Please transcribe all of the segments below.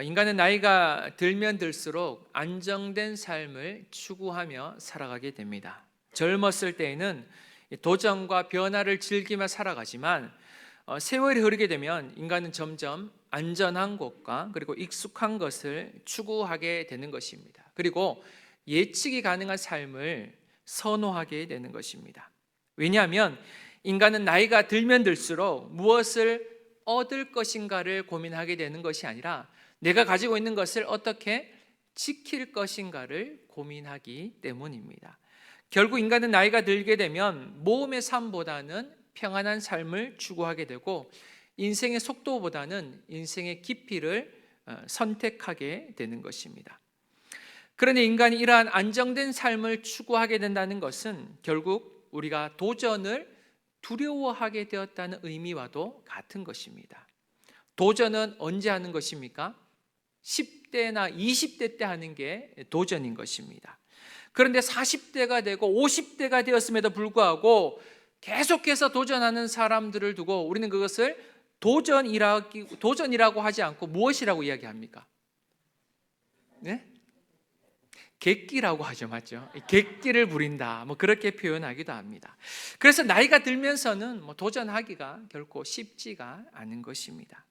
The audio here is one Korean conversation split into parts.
인간은 나이가 들면 들수록 안정된 삶을 추구하며 살아가게 됩니다. 젊었을 때에는 도전과 변화를 즐기며 살아가지만 세월이 흐르게 되면 인간은 점점 안전한 곳과 그리고 익숙한 것을 추구하게 되는 것입니다. 그리고 예측이 가능한 삶을 선호하게 되는 것입니다. 왜냐하면 인간은 나이가 들면 들수록 무엇을 얻을 것인가를 고민하게 되는 것이 아니라 내가 가지고 있는 것을 어떻게 지킬 것인가를 고민하기 때문입니다. 결국 인간은 나이가 들게 되면 모험의 삶보다는 평안한 삶을 추구하게 되고 인생의 속도보다는 인생의 깊이를 선택하게 되는 것입니다. 그런데 인간이 이러한 안정된 삶을 추구하게 된다는 것은 결국 우리가 도전을 두려워하게 되었다는 의미와도 같은 것입니다. 도전은 언제 하는 것입니까? 10대나 20대 때 하는 게 도전인 것입니다. 그런데 40대가 되고 50대가 되었음에도 불구하고 계속해서 도전하는 사람들을 두고 우리는 그것을 도전이라고 하지 않고 무엇이라고 이야기합니까? 네? 객기라고 하죠, 맞죠? 객기를 부린다, 그렇게 표현하기도 합니다. 그래서 나이가 들면서는 도전하기가 결코 쉽지가 않은 것입니다.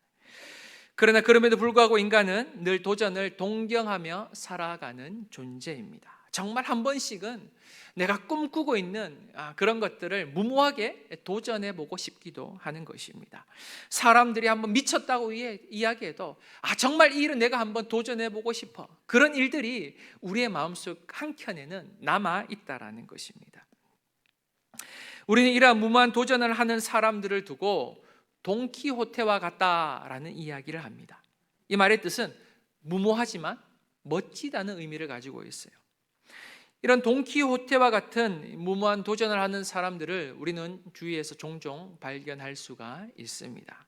그러나 그럼에도 불구하고 인간은 늘 도전을 동경하며 살아가는 존재입니다. 정말 한 번씩은 내가 꿈꾸고 있는 그런 것들을 무모하게 도전해보고 싶기도 하는 것입니다. 사람들이 한번 미쳤다고 이야기해도 정말 이 일은 내가 한번 도전해보고 싶어. 그런 일들이 우리의 마음속 한켠에는 남아있다라는 것입니다. 우리는 이러한 무모한 도전을 하는 사람들을 두고 돈키호테와 같다라는 이야기를 합니다. 이 말의 뜻은 무모하지만 멋지다는 의미를 가지고 있어요. 이런 돈키호테와 같은 무모한 도전을 하는 사람들을 우리는 주위에서 종종 발견할 수가 있습니다.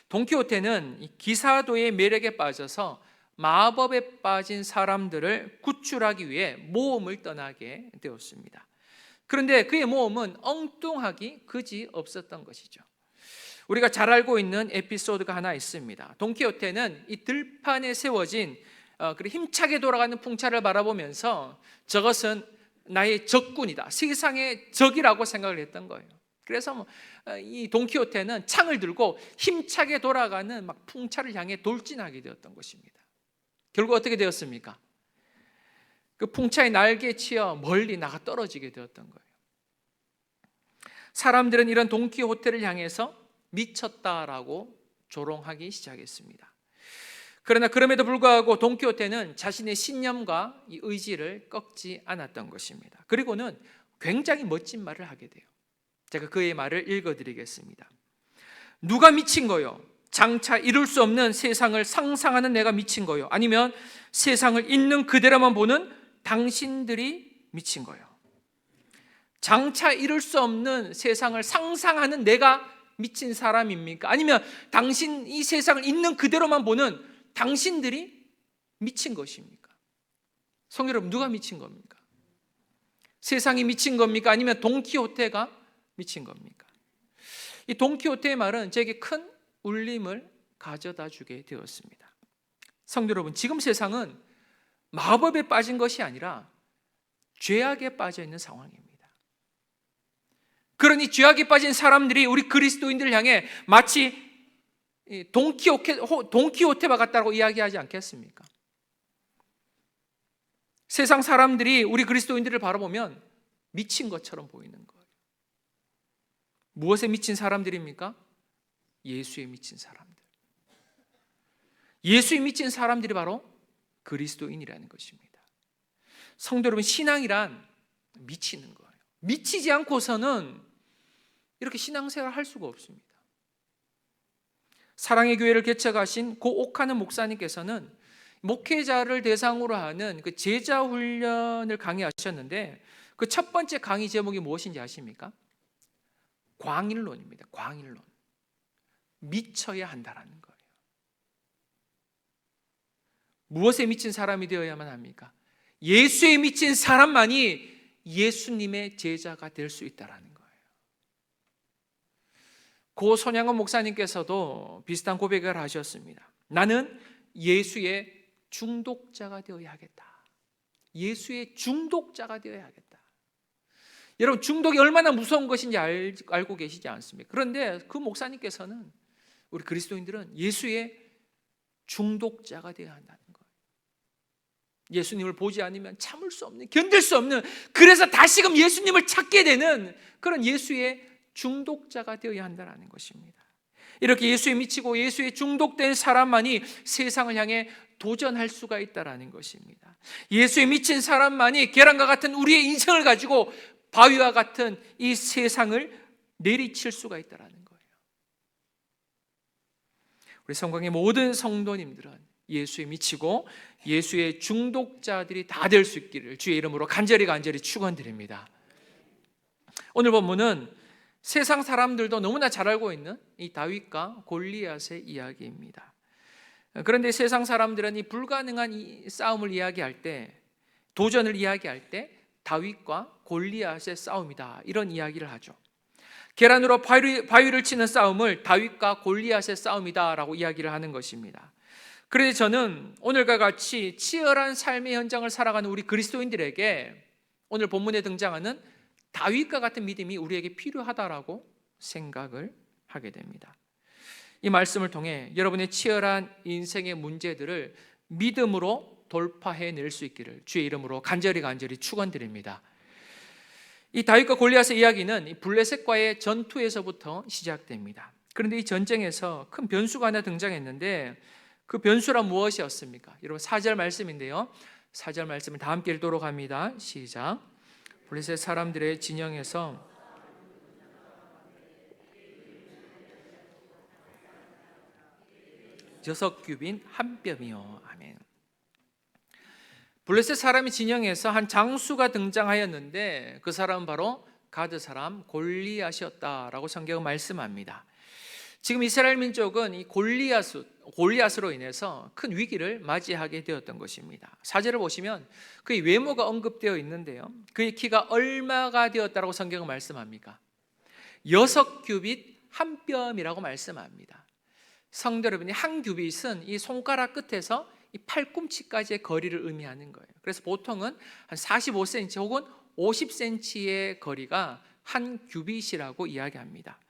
돈키호테는 기사도의 매력에 빠져서 마법에 빠진 사람들을 구출하기 위해 모험을 떠나게 되었습니다. 그런데 그의 모험은 엉뚱하기 그지 없었던 것이죠. 우리가 잘 알고 있는 에피소드가 하나 있습니다. 돈키호테는 이 들판에 세워진 힘차게 돌아가는 풍차를 바라보면서 저것은 나의 적군이다, 세상의 적이라고 생각을 했던 거예요. 그래서 이 돈키호테는 창을 들고 힘차게 돌아가는 풍차를 향해 돌진하게 되었던 것입니다. 결국 어떻게 되었습니까? 그 풍차의 날개에 치여 멀리 나가 떨어지게 되었던 거예요. 사람들은 이런 돈키호테를 향해서 미쳤다라고 조롱하기 시작했습니다. 그러나 그럼에도 불구하고 돈키호테는 자신의 신념과 이 의지를 꺾지 않았던 것입니다. 그리고는 굉장히 멋진 말을 하게 돼요. 제가 그의 말을 읽어드리겠습니다. 누가 미친 거요? 장차 이룰 수 없는 세상을 상상하는 내가 미친 거요? 아니면 세상을 있는 그대로만 보는 당신들이 미친 거요? 장차 이룰 수 없는 세상을 상상하는 내가 미친 사람입니까? 아니면 이 세상을 있는 그대로만 보는 당신들이 미친 것입니까? 성도 여러분, 누가 미친 겁니까? 세상이 미친 겁니까? 아니면 돈키호테가 미친 겁니까? 이 돈키호테의 말은 제게 큰 울림을 가져다 주게 되었습니다. 성도 여러분, 지금 세상은 마법에 빠진 것이 아니라 죄악에 빠져 있는 상황입니다. 그러니 죄악에 빠진 사람들이 우리 그리스도인들을 향해 마치 돈키호테와 같다고 이야기하지 않겠습니까? 세상 사람들이 우리 그리스도인들을 바라보면 미친 것처럼 보이는 거예요. 무엇에 미친 사람들입니까? 예수에 미친 사람들. 예수에 미친 사람들이 바로 그리스도인이라는 것입니다. 성도 여러분, 신앙이란 미치는 거예요. 미치지 않고서는 이렇게 신앙생활을 할 수가 없습니다. 사랑의 교회를 개척하신 고 옥하는 목사님께서는 목회자를 대상으로 하는 그 제자 훈련을 강의하셨는데 그 첫 번째 강의 제목이 무엇인지 아십니까? 광일론입니다. 광일론. 미쳐야 한다라는 거예요. 무엇에 미친 사람이 되어야만 합니까? 예수에 미친 사람만이 예수님의 제자가 될 수 있다라는 거예요. 고 손양원 목사님께서도 비슷한 고백을 하셨습니다. 나는 예수의 중독자가 되어야 하겠다. 예수의 중독자가 되어야 하겠다. 여러분, 중독이 얼마나 무서운 것인지 알고 계시지 않습니까? 그런데 그 목사님께서는, 우리 그리스도인들은 예수의 중독자가 되어야 한다는 거예요. 예수님을 보지 않으면 참을 수 없는, 견딜 수 없는, 그래서 다시금 예수님을 찾게 되는 그런 예수의 중독자가 되어야 한다는 것입니다. 이렇게 예수에 미치고 예수에 중독된 사람만이 세상을 향해 도전할 수가 있다는 것입니다. 예수에 미친 사람만이 계란과 같은 우리의 인생을 가지고 바위와 같은 이 세상을 내리칠 수가 있다는 거예요. 우리 성경의 모든 성도님들은 예수에 미치고 예수의 중독자들이 다 될 수 있기를 주의 이름으로 간절히 축원드립니다. 오늘 본문은 세상 사람들도 너무나 잘 알고 있는 이 다윗과 골리앗의 이야기입니다. 그런데 세상 사람들은 이 불가능한 이 싸움을 이야기할 때, 도전을 이야기할 때 다윗과 골리앗의 싸움이다, 이런 이야기를 하죠. 계란으로 바위를 치는 싸움을 다윗과 골리앗의 싸움이다라고 이야기를 하는 것입니다. 그래서 저는 오늘과 같이 치열한 삶의 현장을 살아가는 우리 그리스도인들에게 오늘 본문에 등장하는 다윗과 같은 믿음이 우리에게 필요하다라고 생각을 하게 됩니다. 이 말씀을 통해 여러분의 치열한 인생의 문제들을 믿음으로 돌파해낼 수 있기를 주의 이름으로 간절히 축원드립니다. 이 다윗과 골리앗의 이야기는 이 블레셋과의 전투에서부터 시작됩니다. 그런데 이 전쟁에서 큰 변수가 하나 등장했는데 그 변수란 무엇이었습니까? 여러분 4절 말씀인데요, 4절 말씀을 다 함께 읽도록 합니다. 시작. 블레셋 사람들의 진영에서 여섯 규빗 한 뼘이요. 아멘. 블레셋 사람의 진영에서 한 장수가 등장하였는데 그 사람은 바로 가드 사람 골리앗이었다라고 성경은 말씀합니다. 지금 이스라엘 민족은 이 골리앗으로 인해서 큰 위기를 맞이하게 되었던 것입니다. 4절을 보시면 그의 외모가 언급되어 있는데요, 그의 키가 얼마가 되었다라고 성경은 말씀합니까? 6규빗 한 뼘이라고 말씀합니다. 성도 여러분이 한 규빗은 이 손가락 끝에서 이 팔꿈치까지의 거리를 의미하는 거예요. 그래서 보통은 한 45cm 혹은 50cm의 거리가 한 규빗이라고 이야기합니다.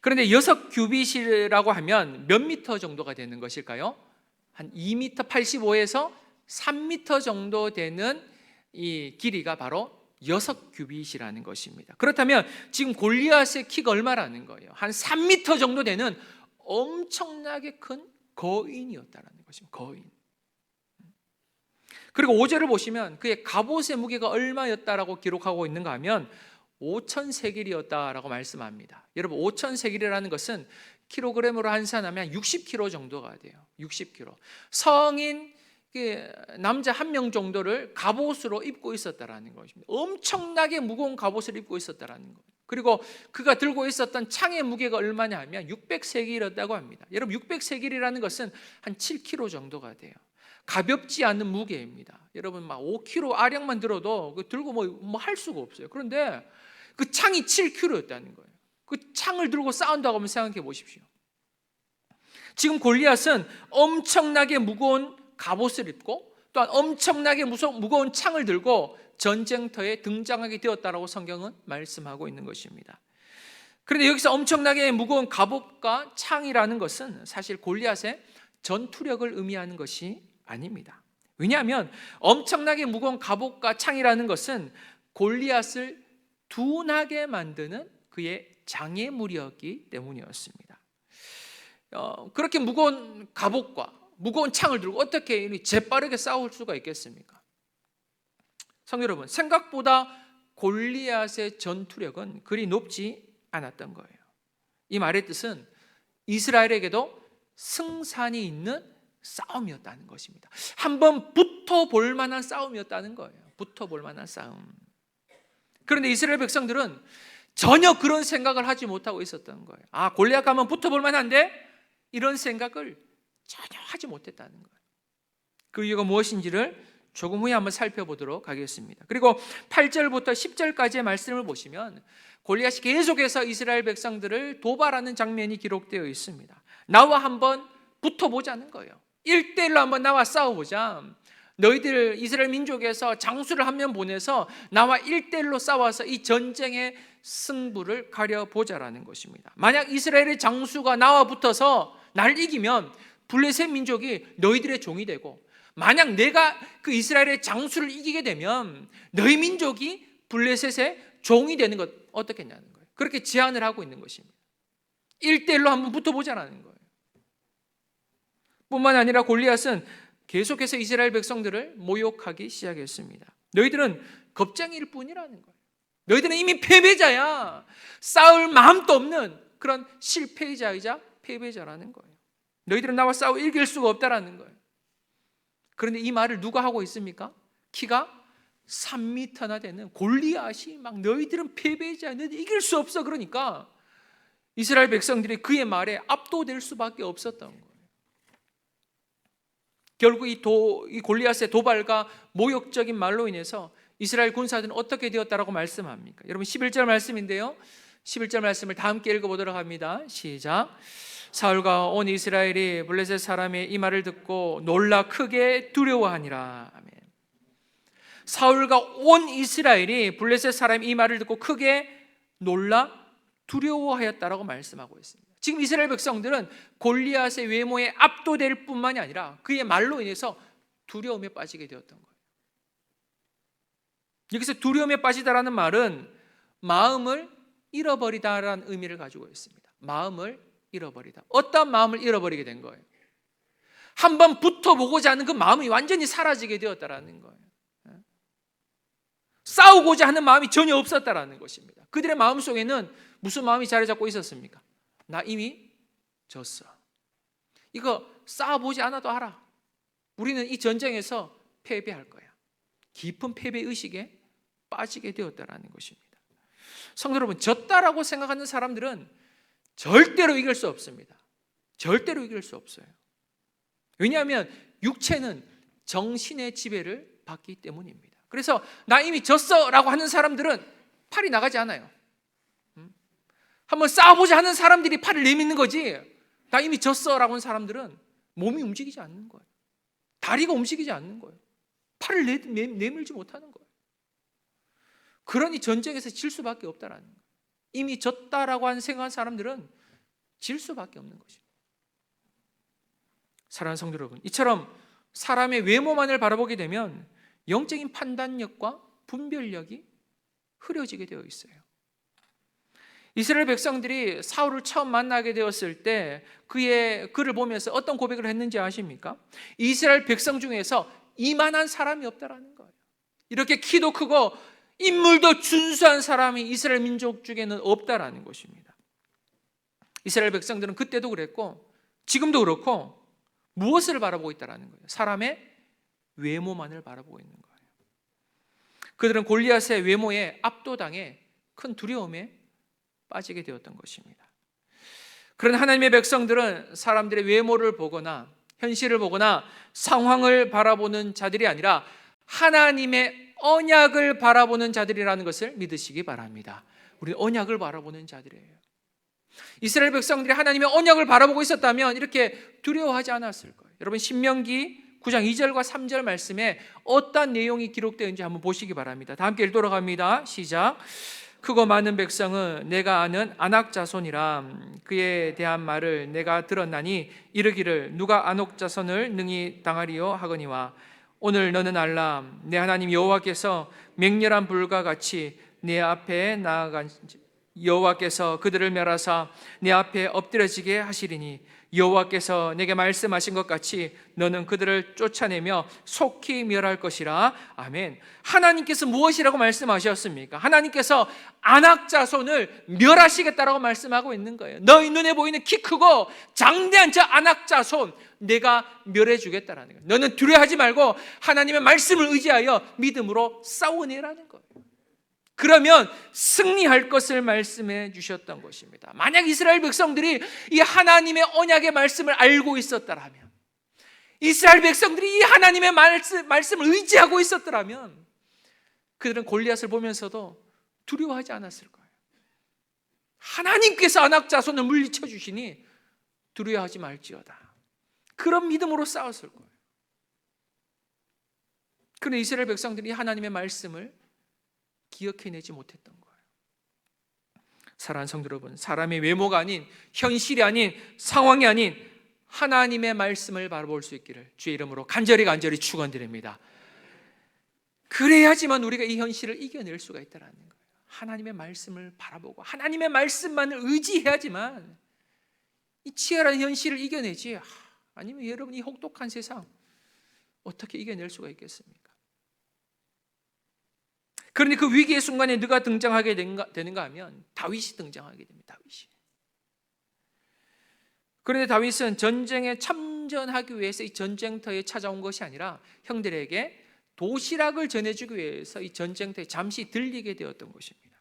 그런데 6규빗이라고 하면 몇 미터 정도가 되는 것일까요? 한 2m 85에서 3m 정도 되는 이 길이가 바로 6규빗이라는 것입니다. 그렇다면 지금 골리앗의 키가 얼마라는 거예요? 한 3m 정도 되는 엄청나게 큰 거인이었다는 것입니다. 거인. 그리고 5절을 보시면 그의 갑옷의 무게가 얼마였다라고 기록하고 있는가 하면 5,000세겔이었다라고 말씀합니다. 여러분 5,000세겔이라는 것은 킬로그램으로 환산하면 60kg 정도가 돼요. 60kg. 성인 남자 한 명 정도를 갑옷으로 입고 있었다라는 것입니다. 엄청나게 무거운 갑옷을 입고 있었다라는 거예요. 그리고 그가 들고 있었던 창의 무게가 얼마냐 하면 600세겔이었다고 합니다. 여러분 600세겔이라는 것은 한 7kg 정도가 돼요. 가볍지 않은 무게입니다. 여러분 막 5kg 아령만 들어도 들고 뭐 할 수가 없어요. 그런데 그 창이 7kg였다는 거예요. 그 창을 들고 싸운다고 한번 생각해 보십시오. 지금 골리앗은 엄청나게 무거운 갑옷을 입고 또한 엄청나게 무거운 창을 들고 전쟁터에 등장하게 되었다라고 성경은 말씀하고 있는 것입니다. 그런데 여기서 엄청나게 무거운 갑옷과 창이라는 것은 사실 골리앗의 전투력을 의미하는 것이 아닙니다. 왜냐하면 엄청나게 무거운 갑옷과 창이라는 것은 골리앗을 둔하게 만드는 그의 장애물이었기 때문이었습니다. 그렇게 무거운 갑옷과 무거운 창을 들고 어떻게 재빠르게 싸울 수가 있겠습니까? 성도 여러분, 생각보다 골리앗의 전투력은 그리 높지 않았던 거예요. 이 말의 뜻은 이스라엘에게도 승산이 있는 싸움이었다는 것입니다. 한번 붙어볼 만한 싸움이었다는 거예요. 붙어볼 만한 싸움. 그런데 이스라엘 백성들은 전혀 그런 생각을 하지 못하고 있었던 거예요. 아, 골리앗 가면 붙어볼 만한데? 이런 생각을 전혀 하지 못했다는 거예요. 그 이유가 무엇인지를 조금 후에 한번 살펴보도록 하겠습니다. 그리고 8절부터 10절까지의 말씀을 보시면 골리앗이 계속해서 이스라엘 백성들을 도발하는 장면이 기록되어 있습니다. 나와 한번 붙어보자는 거예요. 1대1로 한번 나와 싸워보자. 너희들 이스라엘 민족에서 장수를 한 명 보내서 나와 1대1로 싸워서 이 전쟁의 승부를 가려보자라는 것입니다. 만약 이스라엘의 장수가 나와 붙어서 날 이기면 블레셋 민족이 너희들의 종이 되고, 만약 내가 그 이스라엘의 장수를 이기게 되면 너희 민족이 블레셋의 종이 되는 것 어떻겠냐는 거예요. 그렇게 제안을 하고 있는 것입니다. 1대1로 한번 붙어보자라는 거예요. 뿐만 아니라 골리앗은 계속해서 이스라엘 백성들을 모욕하기 시작했습니다. 너희들은 겁쟁이일 뿐이라는 거예요. 너희들은 이미 패배자야. 싸울 마음도 없는 그런 실패자이자 패배자라는 거예요. 너희들은 나와 싸워 이길 수가 없다라는 거예요. 그런데 이 말을 누가 하고 있습니까? 키가 3m나 되는 골리앗이 막 너희들은 패배자야, 너희들 이길 수 없어. 그러니까 이스라엘 백성들이 그의 말에 압도될 수밖에 없었던 거예요. 결국 이 골리앗의 도발과 모욕적인 말로 인해서 이스라엘 군사들은 어떻게 되었다라고 말씀합니까? 여러분 11절 말씀인데요, 11절 말씀을 다 함께 읽어보도록 합니다. 시작. 사울과 온 이스라엘이 블레셋 사람의 이 말을 듣고 놀라 크게 두려워하니라. 아멘. 사울과 온 이스라엘이 블레셋 사람의 이 말을 듣고 크게 놀라 두려워하였다라고 말씀하고 있습니다. 지금 이스라엘 백성들은 골리앗의 외모에 압도될 뿐만이 아니라 그의 말로 인해서 두려움에 빠지게 되었던 거예요. 여기서 두려움에 빠지다라는 말은 마음을 잃어버리다라는 의미를 가지고 있습니다. 마음을 잃어버리다. 어떤 마음을 잃어버리게 된 거예요? 한번 붙어보고자 하는 그 마음이 완전히 사라지게 되었다라는 거예요. 싸우고자 하는 마음이 전혀 없었다라는 것입니다. 그들의 마음속에는 무슨 마음이 자리 잡고 있었습니까? 나 이미 졌어. 이거 싸워보지 않아도 알아. 우리는 이 전쟁에서 패배할 거야. 깊은 패배의식에 빠지게 되었다라는 것입니다. 성도 여러분, 졌다라고 생각하는 사람들은 절대로 이길 수 없습니다. 절대로 이길 수 없어요. 왜냐하면 육체는 정신의 지배를 받기 때문입니다. 그래서 나 이미 졌어 라고 하는 사람들은 팔이 나가지 않아요. 한번 싸워보자 하는 사람들이 팔을 내미는 거지, 나 이미 졌어 라고 하는 사람들은 몸이 움직이지 않는 거예요. 다리가 움직이지 않는 거예요. 팔을 내밀지 못하는 거예요. 그러니 전쟁에서 질 수밖에 없다라는 거예요. 이미 졌다라고 하는 생각한 사람들은 질 수밖에 없는 것입니다. 사랑하는 성도 여러분, 이처럼 사람의 외모만을 바라보게 되면 영적인 판단력과 분별력이 흐려지게 되어 있어요. 이스라엘 백성들이 사울을 처음 만나게 되었을 때 그를 보면서 어떤 고백을 했는지 아십니까? 이스라엘 백성 중에서 이만한 사람이 없다라는 거예요. 이렇게 키도 크고 인물도 준수한 사람이 이스라엘 민족 중에는 없다라는 것입니다. 이스라엘 백성들은 그때도 그랬고 지금도 그렇고 무엇을 바라보고 있다라는 거예요? 사람의 외모만을 바라보고 있는 거예요. 그들은 골리앗의 외모에 압도당해 큰 두려움에 빠지게 되었던 것입니다. 그런 하나님의 백성들은 사람들의 외모를 보거나 현실을 보거나 상황을 바라보는 자들이 아니라 하나님의 언약을 바라보는 자들이라는 것을 믿으시기 바랍니다. 우리는 언약을 바라보는 자들이에요. 이스라엘 백성들이 하나님의 언약을 바라보고 있었다면 이렇게 두려워하지 않았을 거예요. 여러분 신명기 9장 2절과 3절 말씀에 어떤 내용이 기록되어 있는지 한번 보시기 바랍니다. 다 함께 읽도록 합니다. 시작. 크고 많은 백성은 내가 아는 아낙 자손이라. 그에 대한 말을 내가 들었나니 이르기를 누가 아낙 자손을 능히 당하리요 하거니와 오늘 너는 알라. 내 하나님 여호와께서 맹렬한 불과 같이 내 앞에 나아간 여호와께서 그들을 멸하사 내 앞에 엎드려지게 하시리니 여호와께서 내게 말씀하신 것 같이 너는 그들을 쫓아내며 속히 멸할 것이라. 아멘. 하나님께서 무엇이라고 말씀하셨습니까? 하나님께서 아낙 자손을 멸하시겠다라고 말씀하고 있는 거예요. 너희 눈에 보이는 키 크고 장대한 저 아낙 자손 내가 멸해 주겠다라는 거예요. 너는 두려워하지 말고 하나님의 말씀을 의지하여 믿음으로 싸워내라는 거예요. 그러면 승리할 것을 말씀해 주셨던 것입니다. 만약 이스라엘 백성들이 이 하나님의 언약의 말씀을 알고 있었더라면, 이스라엘 백성들이 이 하나님의 말씀을 의지하고 있었더라면 그들은 골리앗을 보면서도 두려워하지 않았을 거예요. 하나님께서 아낙 자손을 물리쳐 주시니 두려워하지 말지어다. 그런 믿음으로 싸웠을 거예요. 그런데 이스라엘 백성들이 하나님의 말씀을 기억해내지 못했던 거예요. 사랑하는 성도 여러분, 사람의 외모가 아닌, 현실이 아닌, 상황이 아닌 하나님의 말씀을 바라볼 수 있기를 주의 이름으로 간절히 축원드립니다. 그래야지만 우리가 이 현실을 이겨낼 수가 있다는 거예요. 하나님의 말씀을 바라보고 하나님의 말씀만을 의지해야지만 이 치열한 현실을 이겨내지, 아니면 여러분 이 혹독한 세상 어떻게 이겨낼 수가 있겠습니까? 그런데 그 위기의 순간에 누가 등장하게 되는가 하면 다윗이 등장하게 됩니다. 다윗이. 그런데 다윗은 전쟁에 참전하기 위해서 이 전쟁터에 찾아온 것이 아니라 형들에게 도시락을 전해주기 위해서 이 전쟁터에 잠시 들리게 되었던 것입니다.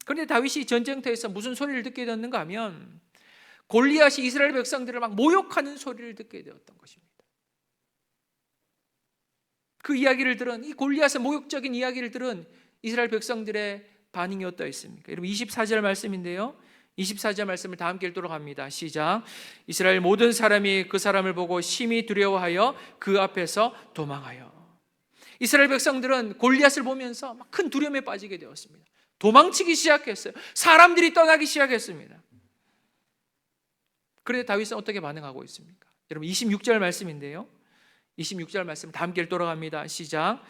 그런데 다윗이 전쟁터에서 무슨 소리를 듣게 되었는가 하면 골리앗이 이스라엘 백성들을 막 모욕하는 소리를 듣게 되었던 것입니다. 그 이야기를 들은, 이 골리앗의 모욕적인 이야기를 들은 이스라엘 백성들의 반응이 어떠했습니까? 여러분 24절 말씀인데요, 24절 말씀을 다 함께 읽도록 합니다. 시작. 이스라엘 모든 사람이 그 사람을 보고 심히 두려워하여 그 앞에서 도망하여. 이스라엘 백성들은 골리앗을 보면서 막 큰 두려움에 빠지게 되었습니다. 도망치기 시작했어요. 사람들이 떠나기 시작했습니다. 그런데 다윗은 어떻게 반응하고 있습니까? 여러분 26절 말씀인데요, 26절 말씀 다 함께 읽도록합니다. 시작.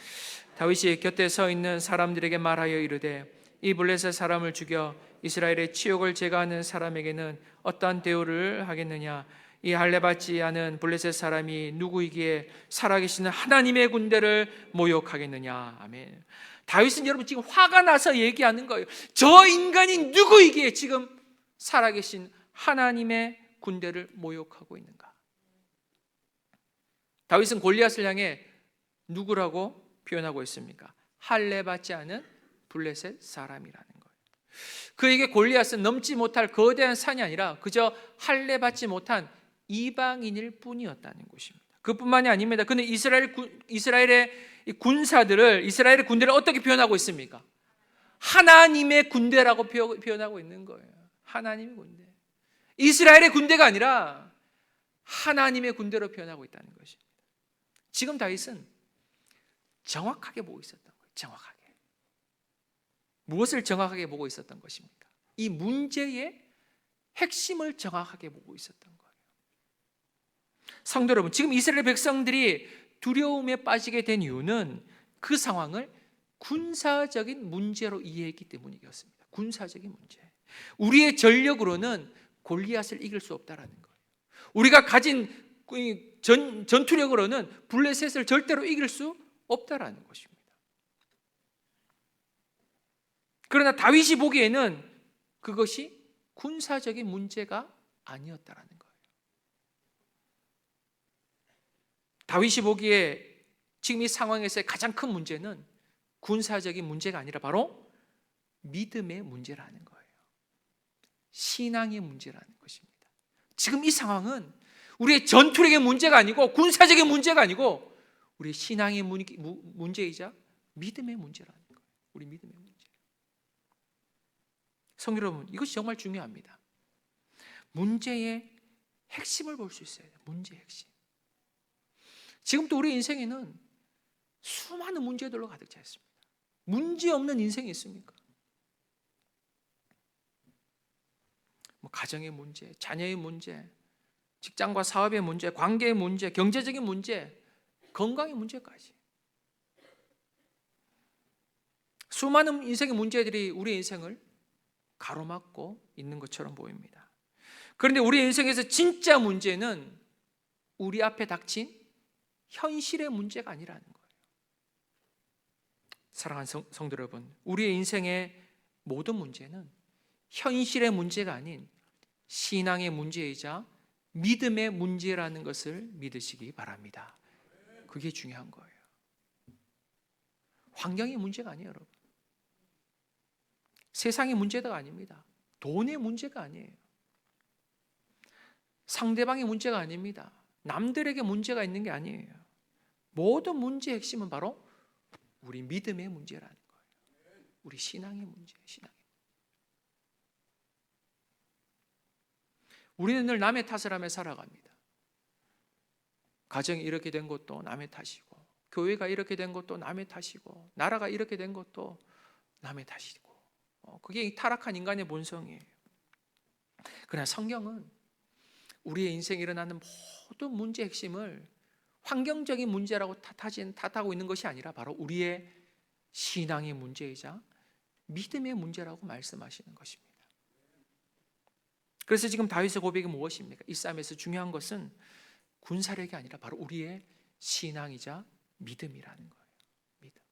다윗이 곁에 서 있는 사람들에게 말하여 이르되 이 블레셋 사람을 죽여 이스라엘의 치욕을 제거하는 사람에게는 어떠한 대우를 하겠느냐? 이 할례받지 않은 블레셋 사람이 누구이기에 살아계시는 하나님의 군대를 모욕하겠느냐? 아멘. 다윗은 여러분 지금 화가 나서 얘기하는 거예요. 저 인간이 누구이기에 지금 살아계신 하나님의 군대를 모욕하고 있는가? 다윗은 골리앗을 향해 누구라고 표현하고 있습니까? 할례받지 않은 블레셋 사람이라는 거예요. 그에게 골리앗은 넘지 못할 거대한 산이 아니라 그저 할례받지 못한 이방인일 뿐이었다는 것입니다. 그뿐만이 아닙니다. 그는 이스라엘의 군사들을, 이스라엘의 군대를 어떻게 표현하고 있습니까? 하나님의 군대라고 표현하고 있는 거예요. 하나님의 군대. 이스라엘의 군대가 아니라 하나님의 군대로 표현하고 있다는 것입니다. 지금 다윗은 정확하게 보고 있었던 거예요. 정확하게. 무엇을 정확하게 보고 있었던 것입니까? 이 문제의 핵심을 정확하게 보고 있었던 거예요. 성도 여러분, 지금 이스라엘 백성들이 두려움에 빠지게 된 이유는 그 상황을 군사적인 문제로 이해했기 때문이었습니다. 군사적인 문제. 우리의 전력으로는 골리앗을 이길 수 없다라는 거예요. 우리가 가진 전투력으로는 블레셋을 절대로 이길 수 없다라는 것입니다. 그러나 다윗이 보기에는 그것이 군사적인 문제가 아니었다라는 거예요. 다윗이 보기에 지금 이 상황에서의 가장 큰 문제는 군사적인 문제가 아니라 바로 믿음의 문제라는 거예요. 신앙의 문제라는 것입니다. 지금 이 상황은 우리의 전투력의 문제가 아니고 군사적인 문제가 아니고 우리의 신앙의 문제이자 믿음의 문제라는 거예요. 우리 믿음의 문제. 성도 여러분, 이것이 정말 중요합니다. 문제의 핵심을 볼 수 있어야 돼요. 문제의 핵심. 지금 또 우리 인생에는 수많은 문제들로 가득 차 있습니다. 문제 없는 인생이 있습니까? 가정의 문제, 자녀의 문제, 직장과 사업의 문제, 관계의 문제, 경제적인 문제, 건강의 문제까지. 수많은 인생의 문제들이 우리 인생을 가로막고 있는 것처럼 보입니다. 그런데 우리 인생에서 진짜 문제는 우리 앞에 닥친 현실의 문제가 아니라는 거예요. 사랑하는 성도 여러분, 우리의 인생의 모든 문제는 현실의 문제가 아닌 신앙의 문제이자 믿음의 문제라는 것을 믿으시기 바랍니다. 그게 중요한 거예요. 환경의 문제가 아니에요, 여러분. 세상의 문제가 아닙니다. 돈의 문제가 아니에요. 상대방의 문제가 아닙니다. 남들에게 문제가 있는 게 아니에요. 모든 문제의 핵심은 바로 우리 믿음의 문제라는 거예요. 우리 신앙의 문제, 신앙의. 우리는 늘 남의 탓을 하며 살아갑니다. 가정이 이렇게 된 것도 남의 탓이고, 교회가 이렇게 된 것도 남의 탓이고, 나라가 이렇게 된 것도 남의 탓이고, 그게 타락한 인간의 본성이에요. 그러나 성경은 우리의 인생에 일어나는 모든 문제의 핵심을 환경적인 문제라고 탓하고 있는 것이 아니라 바로 우리의 신앙의 문제이자 믿음의 문제라고 말씀하시는 것입니다. 그래서 지금 다윗의 고백이 무엇입니까? 이 싸움에서 중요한 것은 군사력이 아니라 바로 우리의 신앙이자 믿음이라는 거예요. 믿음.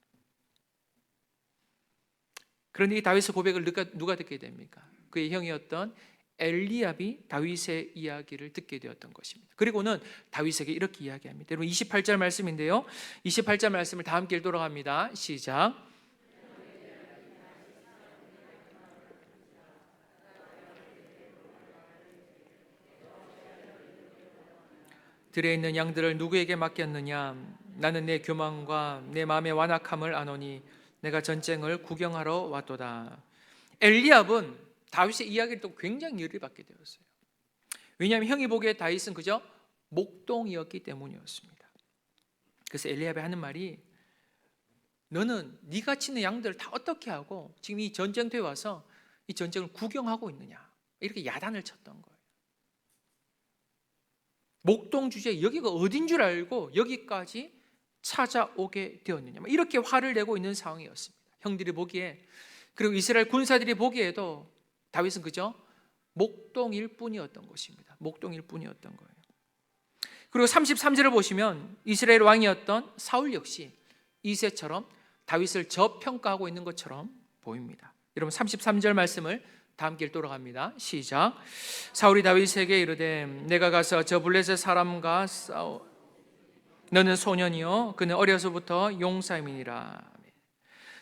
그런데 이 다윗의 고백을 누가 듣게 됩니까? 그의 형이었던 엘리압이 다윗의 이야기를 듣게 되었던 것입니다. 그리고는 다윗에게 이렇게 이야기합니다. 여러분 28절 말씀인데요, 28절 말씀을 다 함께 읽도록 합니다. 시작. 들에 있는 양들을 누구에게 맡겼느냐? 나는 내 교만과 내 마음의 완악함을 아노니 내가 전쟁을 구경하러 왔도다. 엘리압은 다윗의 이야기를 또 굉장히 열을 받게 되었어요. 왜냐하면 형이 보기에 다윗은 그저 목동이었기 때문이었습니다. 그래서 엘리압이 하는 말이, 너는 네가 치는 양들을 다 어떻게 하고 지금 이 전쟁터에 와서 이 전쟁을 구경하고 있느냐, 이렇게 야단을 쳤던 거예요. 목동 주제, 여기가 어딘 줄 알고 여기까지 찾아오게 되었느냐, 이렇게 화를 내고 있는 상황이었습니다. 형들이 보기에, 그리고 이스라엘 군사들이 보기에도 다윗은 그저 목동일 뿐이었던 것입니다. 목동일 뿐이었던 거예요. 그리고 33절을 보시면 이스라엘 왕이었던 사울 역시 이새처럼 다윗을 저평가하고 있는 것처럼 보입니다. 여러분 33절 말씀을 다 함께 읽도록 합니다. 시작. 사울이 다윗에게 이르되 내가 가서 저 블레셋 사람과 싸워, 너는 소년이요 그는 어려서부터 용사임이니라.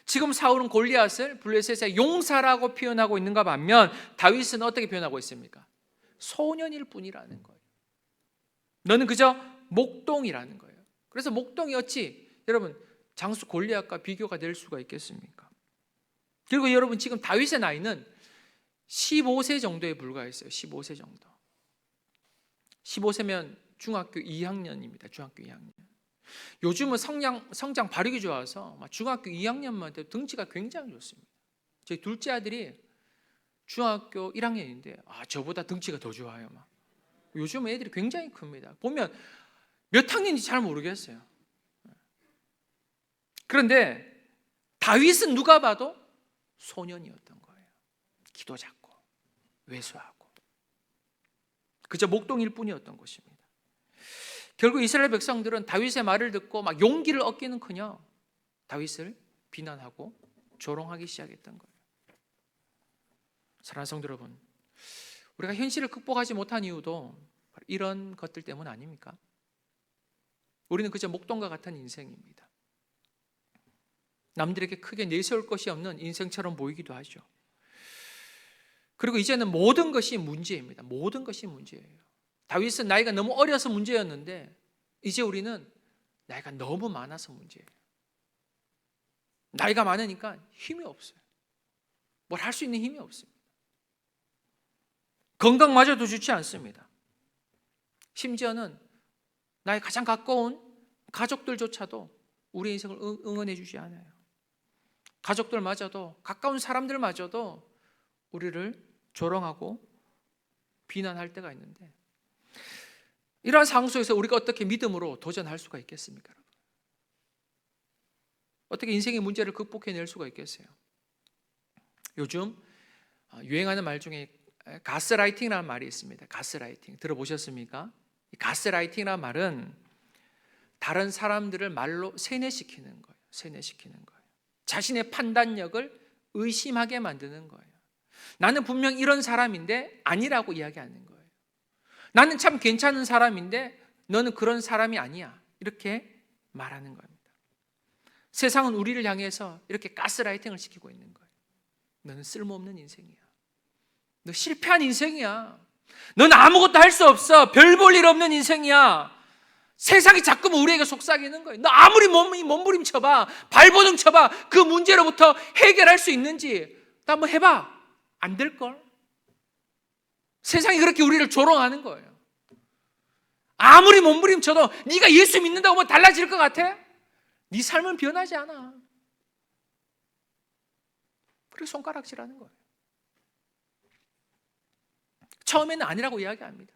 지금 사울은 골리앗을 블레셋의 용사라고 표현하고 있는가 반면 다윗은 어떻게 표현하고 있습니까? 소년일 뿐이라는 거예요. 너는 그저 목동이라는 거예요. 그래서 목동이 어찌 여러분 장수 골리앗과 비교가 될 수가 있겠습니까? 그리고 여러분 지금 다윗의 나이는 15세 정도에 불과했어요. 15세 정도. 15세면 중학교 2학년입니다. 중학교 2학년. 요즘은 성장 발육이 좋아서 중학교 2학년만 돼도 등치가 굉장히 좋습니다. 저희 둘째 아들이 중학교 1학년인데 저보다 등치가 더 좋아요. 요즘 애들이 굉장히 큽니다. 보면 몇 학년인지 잘 모르겠어요. 그런데 다윗은 누가 봐도 소년이었던 거예요. 키도 작고 왜소하고 그저 목동일 뿐이었던 것입니다. 결국 이스라엘 백성들은 다윗의 말을 듣고 막 용기를 얻기는커녕 다윗을 비난하고 조롱하기 시작했던 거예요. 사랑하는 성도 여러분, 우리가 현실을 극복하지 못한 이유도 이런 것들 때문 아닙니까? 우리는 그저 목동과 같은 인생입니다. 남들에게 크게 내세울 것이 없는 인생처럼 보이기도 하죠. 그리고 이제는 모든 것이 문제입니다. 모든 것이 문제예요. 다윗은 나이가 너무 어려서 문제였는데 이제 우리는 나이가 너무 많아서 문제예요. 나이가 많으니까 힘이 없어요. 뭘 할 수 있는 힘이 없습니다. 건강마저도 좋지 않습니다. 심지어는 나의 가장 가까운 가족들조차도 우리 인생을 응원해 주지 않아요. 가족들마저도, 가까운 사람들마저도 우리를 조롱하고 비난할 때가 있는데, 이러한 상황 속에서 우리가 어떻게 믿음으로 도전할 수가 있겠습니까? 여러분? 어떻게 인생의 문제를 극복해낼 수가 있겠어요? 요즘 유행하는 말 중에 가스라이팅이라는 말이 있습니다. 가스라이팅 들어보셨습니까? 가스라이팅이라는 말은 다른 사람들을 말로 세뇌시키는 거예요. 세뇌시키는 거예요. 자신의 판단력을 의심하게 만드는 거예요. 나는 분명 이런 사람인데 아니라고 이야기하는 거예요. 나는 참 괜찮은 사람인데 너는 그런 사람이 아니야. 이렇게 말하는 겁니다. 세상은 우리를 향해서 이렇게 가스라이팅을 시키고 있는 거예요. 너는 쓸모없는 인생이야. 너 실패한 인생이야. 넌 아무것도 할 수 없어. 별 볼 일 없는 인생이야. 세상이 자꾸만 우리에게 속삭이는 거예요. 너 아무리 몸부림쳐봐, 발버둥 쳐봐, 그 문제로부터 해결할 수 있는지 너 한번 해봐. 안 될걸? 세상이 그렇게 우리를 조롱하는 거예요. 아무리 몸부림쳐도 네가 예수 믿는다고 뭐 달라질 것 같아? 네 삶은 변하지 않아. 그래서 손가락질하는 거예요. 처음에는 아니라고 이야기합니다.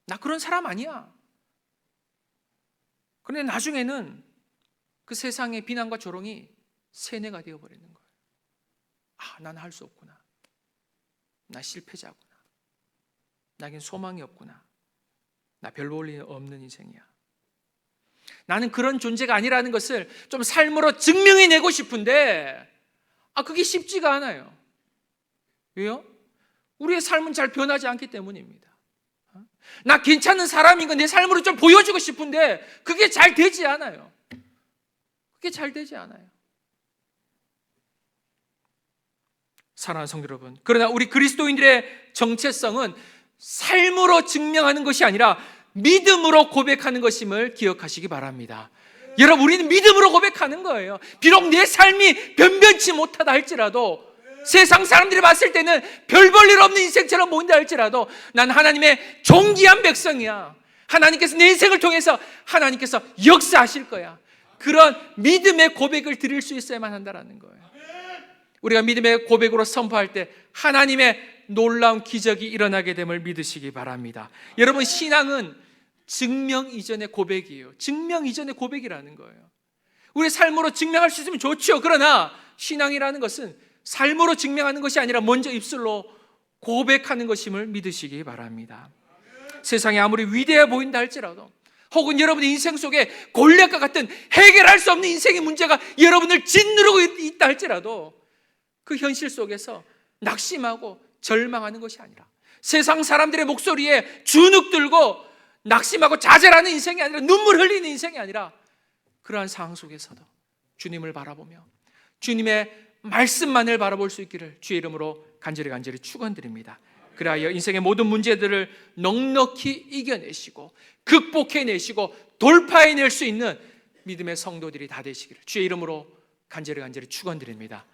나 그런 사람 아니야. 그런데 나중에는 그 세상의 비난과 조롱이 세뇌가 되어버리는 거예요. 아, 나는 할 수 없구나. 나 실패자구나. 나에겐 소망이 없구나. 나 별 볼 일 없는 인생이야. 나는 그런 존재가 아니라는 것을 좀 삶으로 증명해내고 싶은데 그게 쉽지가 않아요. 왜요? 우리의 삶은 잘 변하지 않기 때문입니다. 나 괜찮은 사람인 거 내 삶으로 좀 보여주고 싶은데 그게 잘 되지 않아요. 그게 잘 되지 않아요. 사랑하는 성도 여러분, 그러나 우리 그리스도인들의 정체성은 삶으로 증명하는 것이 아니라 믿음으로 고백하는 것임을 기억하시기 바랍니다. 여러분, 우리는 믿음으로 고백하는 거예요. 비록 내 삶이 변변치 못하다 할지라도, 세상 사람들이 봤을 때는 별 볼 일 없는 인생처럼 보인다 할지라도 난 하나님의 존귀한 백성이야. 하나님께서 내 인생을 통해서 하나님께서 역사하실 거야. 그런 믿음의 고백을 드릴 수 있어야만 한다는 거예요. 우리가 믿음의 고백으로 선포할 때 하나님의 놀라운 기적이 일어나게 됨을 믿으시기 바랍니다. 여러분, 신앙은 증명 이전의 고백이에요. 증명 이전의 고백이라는 거예요. 우리 삶으로 증명할 수 있으면 좋죠. 그러나 신앙이라는 것은 삶으로 증명하는 것이 아니라 먼저 입술로 고백하는 것임을 믿으시기 바랍니다. 세상이 아무리 위대해 보인다 할지라도, 혹은 여러분의 인생 속에 골리앗과 같은 해결할 수 없는 인생의 문제가 여러분을 짓누르고 있다 할지라도 그 현실 속에서 낙심하고 절망하는 것이 아니라, 세상 사람들의 목소리에 주눅 들고 낙심하고 좌절하는 인생이 아니라, 눈물 흘리는 인생이 아니라, 그러한 상황 속에서도 주님을 바라보며 주님의 말씀만을 바라볼 수 있기를 주의 이름으로 간절히 축원드립니다. 그리하여 인생의 모든 문제들을 넉넉히 이겨내시고 극복해내시고 돌파해낼 수 있는 믿음의 성도들이 다 되시기를 주의 이름으로 간절히 축원드립니다.